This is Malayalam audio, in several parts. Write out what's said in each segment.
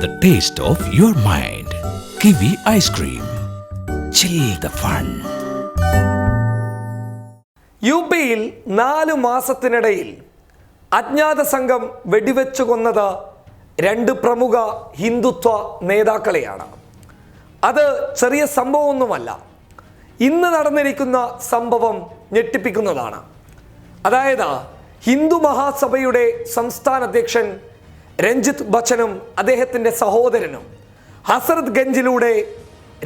The taste of your mind. Kiwi ice cream. Chill the fun. യുപിയിൽ 4 മാസത്തിനിടയിൽ അജ്ഞാത സംഘം വെടിവെച്ചു കൊന്നത് 2 പ്രമുഖ ഹിന്ദുത്വ നേതാക്കളെയാണ്. അത് ചെറിയ സംഭവമൊന്നുമല്ല. ഇന്ന് നടന്നിരിക്കുന്ന സംഭവം ഞെട്ടിപ്പിക്കുന്നതാണ്. അതായത് ഹിന്ദു മഹാസഭയുടെ സംസ്ഥാന അധ്യക്ഷൻ രഞ്ജിത്ത് ബച്ചനും അദ്ദേഹത്തിൻ്റെ സഹോദരനും ഹസ്രത്ത് ഗഞ്ചിലൂടെ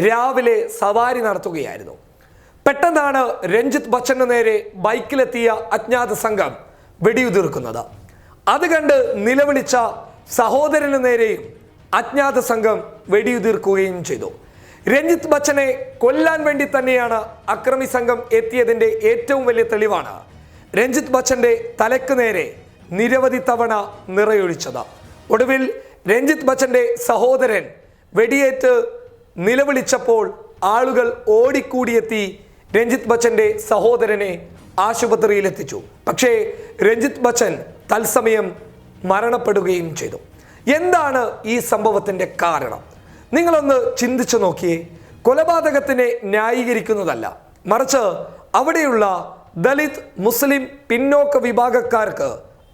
രാവിലെ സവാരി നടത്തുകയായിരുന്നു. പെട്ടെന്നാണ് രഞ്ജിത്ത് ബച്ചന് നേരെ ബൈക്കിലെത്തിയ അജ്ഞാത സംഘം വെടിയുതിർക്കുന്നത്. അത് കണ്ട് നിലവിളിച്ച സഹോദരന് നേരെയും അജ്ഞാത സംഘം വെടിയുതിർക്കുകയും ചെയ്തു. രഞ്ജിത്ത് ബച്ചനെ കൊല്ലാൻ വേണ്ടി തന്നെയാണ് അക്രമി സംഘം എത്തിയതിൻ്റെ ഏറ്റവും വലിയ തെളിവാണ് രഞ്ജിത്ത് ബച്ചന്റെ തലക്ക് നേരെ നിരവധി തവണ നിറയൊഴിച്ചത്. ഒടുവിൽ രഞ്ജിത്ത് ബച്ചന്റെ സഹോദരൻ വെടിയേറ്റ് നിലവിളിച്ചപ്പോൾ ആളുകൾ ഓടിക്കൂടിയെത്തി രഞ്ജിത്ത് ബച്ചന്റെ സഹോദരനെ ആശുപത്രിയിലെത്തിച്ചു. പക്ഷേ രഞ്ജിത്ത് ബച്ചൻ തത്സമയം മരണപ്പെടുകയും ചെയ്തു. എന്താണ് ഈ സംഭവത്തിൻ്റെ കാരണം? നിങ്ങളൊന്ന് ചിന്തിച്ചു നോക്കിയേ. കൊലപാതകത്തിനെ ന്യായീകരിക്കുന്നതല്ല, മറിച്ച് അവിടെയുള്ള ദലിത്, മുസ്ലിം, പിന്നോക്ക വിഭാഗക്കാർക്ക്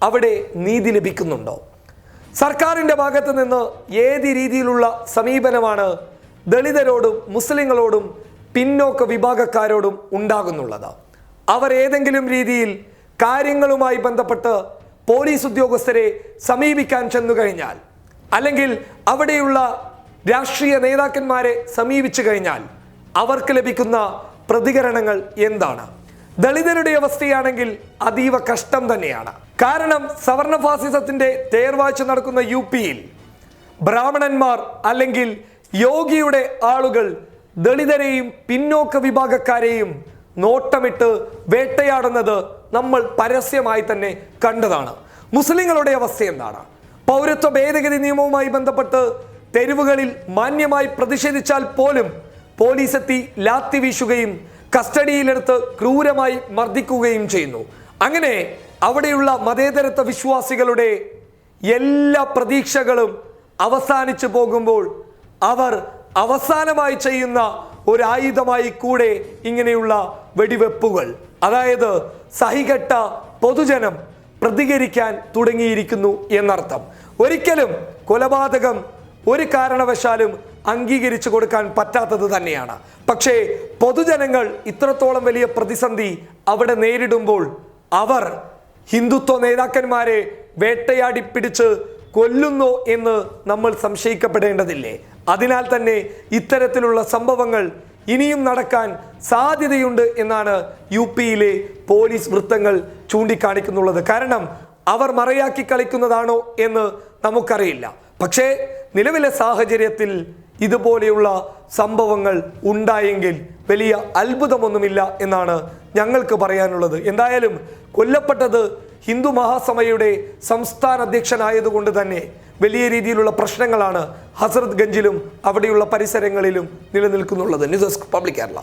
അവിടെ നീതി ലഭിക്കുന്നുണ്ടോ? സർക്കാരിൻ്റെ ഭാഗത്ത് നിന്ന് ഏത് രീതിയിലുള്ള സമീപനമാണ് ദളിതരോടും മുസ്ലിങ്ങളോടും പിന്നോക്ക വിഭാഗക്കാരോടും ഉണ്ടാകുന്നുള്ളത്? അവർ ഏതെങ്കിലും രീതിയിൽ കാര്യങ്ങളുമായി ബന്ധപ്പെട്ട് പോലീസ് ഉദ്യോഗസ്ഥരെ സമീപിക്കാൻ ചെന്നു കഴിഞ്ഞാൽ, അല്ലെങ്കിൽ അവിടെയുള്ള രാഷ്ട്രീയ നേതാക്കന്മാരെ സമീപിച്ചു കഴിഞ്ഞാൽ അവർക്ക് ലഭിക്കുന്ന പ്രതികരണങ്ങൾ എന്താണ്? ദളിതരുടെ അവസ്ഥയാണെങ്കിൽ അതീവ കഷ്ടം തന്നെയാണ്. കാരണം സവർണ ഫാസിസത്തിന്റെ തേർവാഴ്ച നടക്കുന്ന യുപിയിൽ ബ്രാഹ്മണന്മാർ അല്ലെങ്കിൽ യോഗിയുടെ ആളുകൾ ദളിതരെയും പിന്നോക്ക വിഭാഗക്കാരെയും നോട്ടമിട്ട് വേട്ടയാടുന്നത് നമ്മൾ പരസ്യമായി തന്നെ കണ്ടതാണ്. മുസ്ലിങ്ങളുടെ അവസ്ഥ എന്താണ്? പൗരത്വ ഭേദഗതി നിയമവുമായി ബന്ധപ്പെട്ട് തെരുവുകളിൽ മാന്യമായി പ്രതിഷേധിച്ചാൽ പോലും പോലീസ് എത്തി ലാത്തി വീശുകയും കസ്റ്റഡിയിലെടുത്ത് ക്രൂരമായി മർദ്ദിക്കുകയും ചെയ്യുന്നു. അങ്ങനെ അവിടെയുള്ള മതേതരത്വ വിശ്വാസികളുടെ എല്ലാ പ്രതീക്ഷകളും അവസാനിച്ചു പോകുമ്പോൾ അവർ അവസാനമായി ചെയ്യുന്ന ഒരായുധമായി കൂടെ ഇങ്ങനെയുള്ള വെടിവെപ്പുകൾ, അതായത് സഹികെട്ട പൊതുജനം പ്രതികരിക്കാൻ തുടങ്ങിയിരിക്കുന്നു എന്നർത്ഥം. ഒരിക്കലും കൊലപാതകം ഒരു കാരണവശാലും അംഗീകരിച്ചു കൊടുക്കാൻ പറ്റാത്തത് തന്നെയാണ്. പക്ഷേ പൊതുജനങ്ങൾ ഇത്രത്തോളം വലിയ പ്രതിസന്ധി അവിടെ നേരിടുമ്പോൾ അവർ ഹിന്ദുത്വ നേതാക്കന്മാരെ വേട്ടയാടി പിടിച്ച് കൊല്ലുന്നു എന്ന് നമ്മൾ സംശയിക്കപ്പെടേണ്ടതില്ലേ? അതിനാൽ തന്നെ ഇത്തരത്തിലുള്ള സംഭവങ്ങൾ ഇനിയും നടക്കാൻ സാധ്യതയുണ്ട് എന്നാണ് യുപിയിലെ പോലീസ് വൃത്തങ്ങൾ ചൂണ്ടിക്കാണിക്കുന്നുള്ളത്. കാരണം അവർ മറയാക്കി കളിക്കുന്നതാണോ എന്ന് നമുക്കറിയില്ല. പക്ഷേ നിലവിലെ സാഹചര്യത്തിൽ ഇതുപോലെയുള്ള സംഭവങ്ങൾ ഉണ്ടായെങ്കിൽ വലിയ അത്ഭുതമൊന്നുമില്ല എന്നാണ് ഞങ്ങൾക്ക് പറയാനുള്ളത്. എന്തായാലും കൊല്ലപ്പെട്ടത് ഹിന്ദു മഹാസഭയുടെ സംസ്ഥാന അധ്യക്ഷനായതുകൊണ്ട് തന്നെ വലിയ രീതിയിലുള്ള പ്രശ്നങ്ങളാണ് ഹസ്രത്ത് ഗഞ്ചിലും അവിടെയുള്ള പരിസരങ്ങളിലും നിലനിൽക്കുന്നുള്ളത്. News desk public Kerala.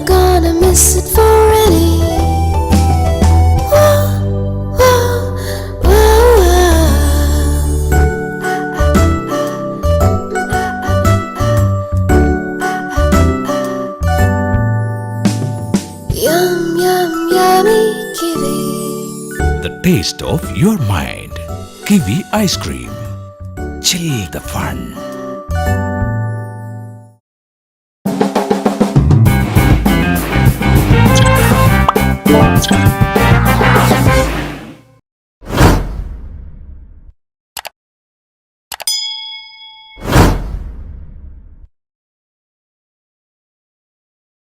Gonna miss it for any. Whoa, whoa, whoa, Yum, yum, yummy kiwi. The taste of your mind. Kiwi ice cream. Chill the fun.